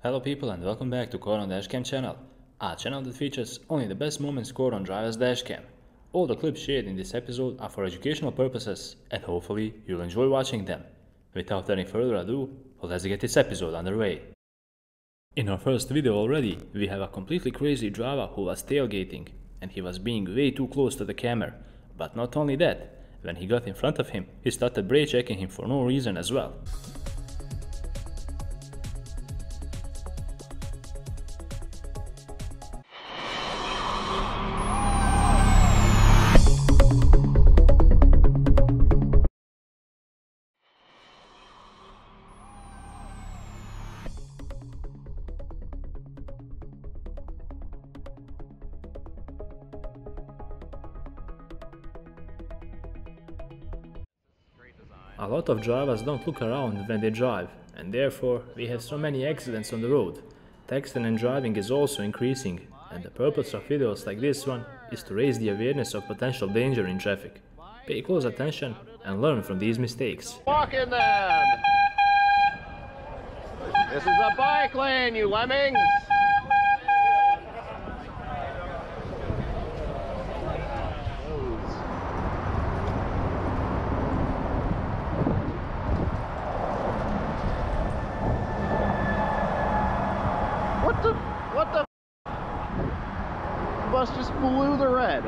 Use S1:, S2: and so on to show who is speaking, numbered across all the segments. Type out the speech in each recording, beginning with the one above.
S1: Hello people and welcome back to Caught on DashCam channel, a channel that features only the best moments caught on driver's dashcam. All the clips shared in this episode are for educational purposes and hopefully you'll enjoy watching them. Without any further ado, let's get this episode underway. In our first video already, we have a completely crazy driver who was tailgating and he was being way too close to the camera. But not only that, when he got in front of him, he started brake checking him for no reason as well. A lot of drivers don't look around when they drive, and therefore we have so many accidents on the road. Texting and driving is also increasing, and the purpose of videos like this one is to raise the awareness of potential danger in traffic. Pay close attention and learn from these mistakes.
S2: Walking then! This is a bike lane, you lemmings! What the bus just blew the red.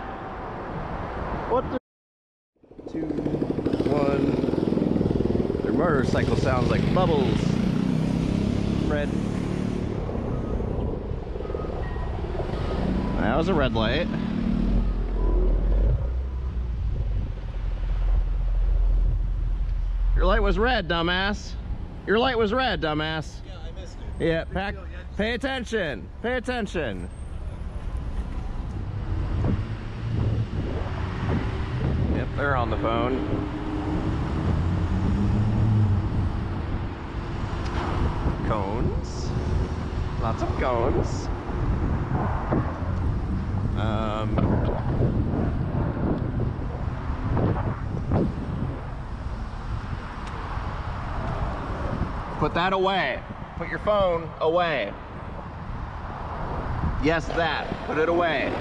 S2: What the 2, 1. Their motorcycle sounds like bubbles. Red. That was a red light. Your light was red, dumbass. Your light was red, dumbass.
S3: Yeah, I missed it.
S2: Yeah, pay attention. Pay attention. Yep, they're on the phone. Cones. Lots of cones. Put that away. Put your phone away. Yes, that. Put it away.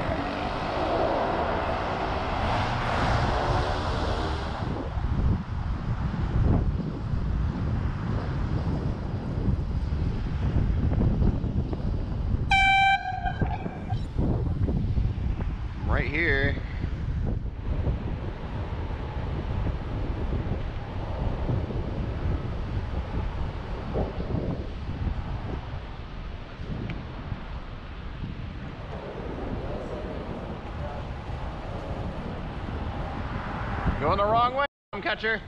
S2: Right here. Going the wrong way, catcher.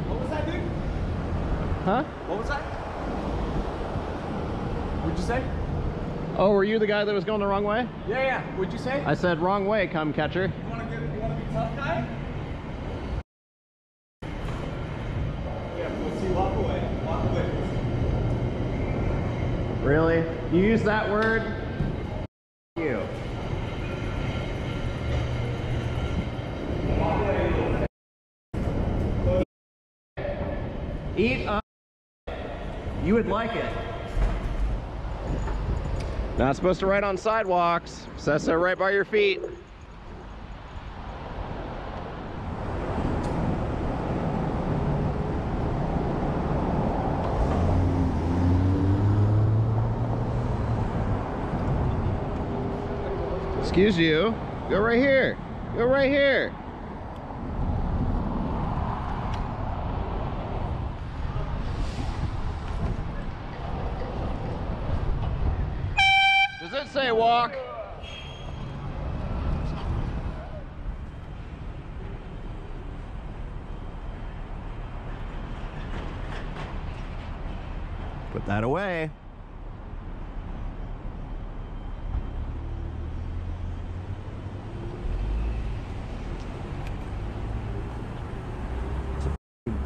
S3: What was that, dude?
S2: Huh?
S3: What was that? What'd you say?
S2: Oh, were you the guy that was going the wrong way?
S3: Yeah. What'd you say?
S2: I said wrong way, come catcher.
S3: You wanna be tough guy? Yeah, we'll see. Walk away. Walk away.
S2: Really? You use that word? You. Eat up. You would like it. Not supposed to ride on sidewalks. Says so right by your feet. Excuse you. Go right here. Go right here. Does it say walk? Put that away.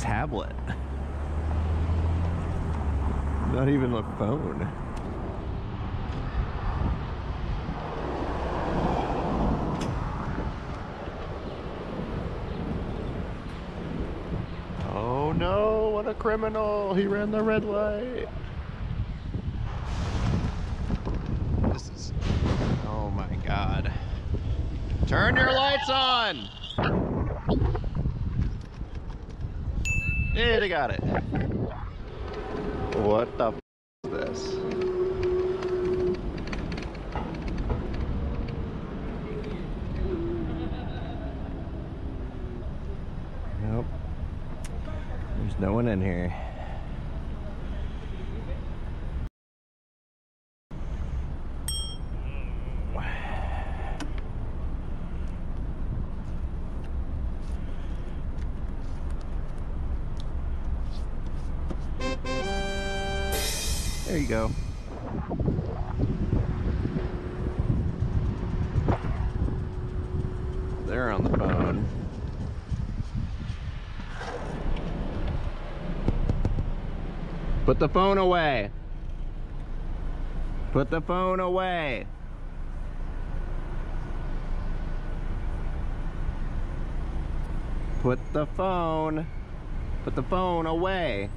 S2: tablet. Not even a phone. Oh no, what a criminal! He ran the red light. This is... oh my god. Turn your lights on! Yeah, they got it. What the f is this? Nope. There's no one in here. There you go. They're on the phone. Put the phone away. Put the phone away. Put the phone away.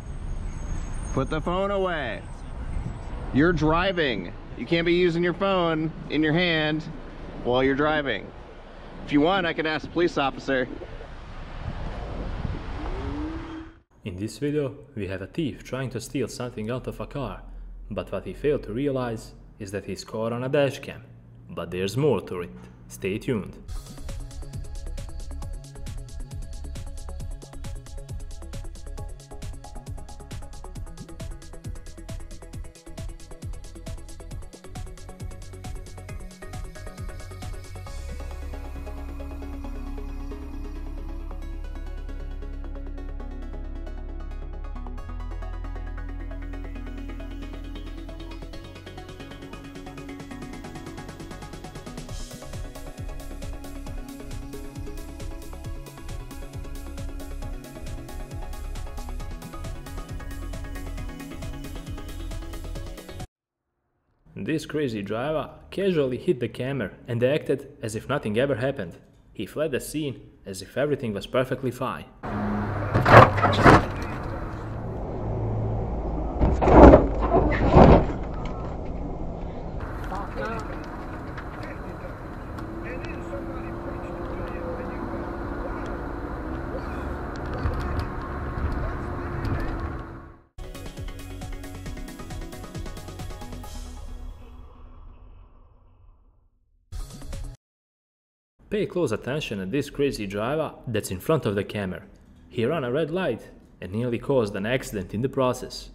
S2: Put the phone away. You're driving. You can't be using your phone in your hand while you're driving. If you want, I can ask the police officer.
S1: In this video, we have a thief trying to steal something out of a car, but what he failed to realize is that he's caught on a dash cam. But there's more to it. Stay tuned. This crazy driver casually hit the camera and acted as if nothing ever happened. He fled the scene as if everything was perfectly fine. Pay close attention at this crazy driver that's in front of the camera. He ran a red light and nearly caused an accident in the process.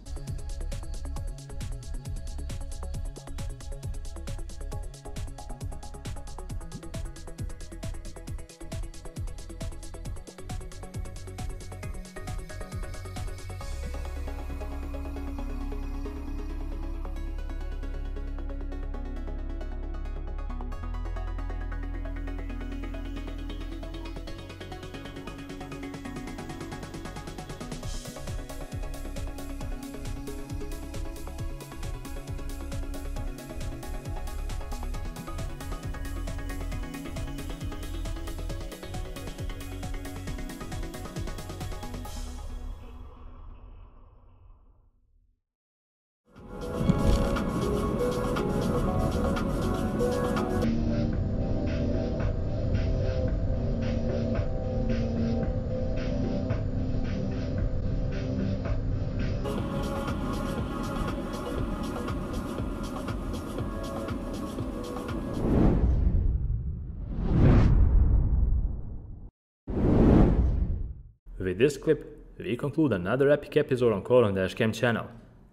S1: With this clip, we conclude another epic episode on DashCam channel.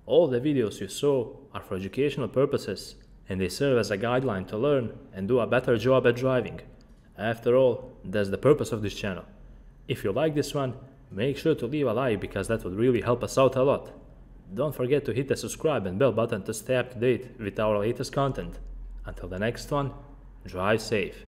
S1: All the videos you saw are for educational purposes, and they serve as a guideline to learn and do a better job at driving. After all, that's the purpose of this channel. If you like this one, make sure to leave a like because that would really help us out a lot. Don't forget to hit the subscribe and bell button to stay up to date with our latest content. Until the next one, drive safe.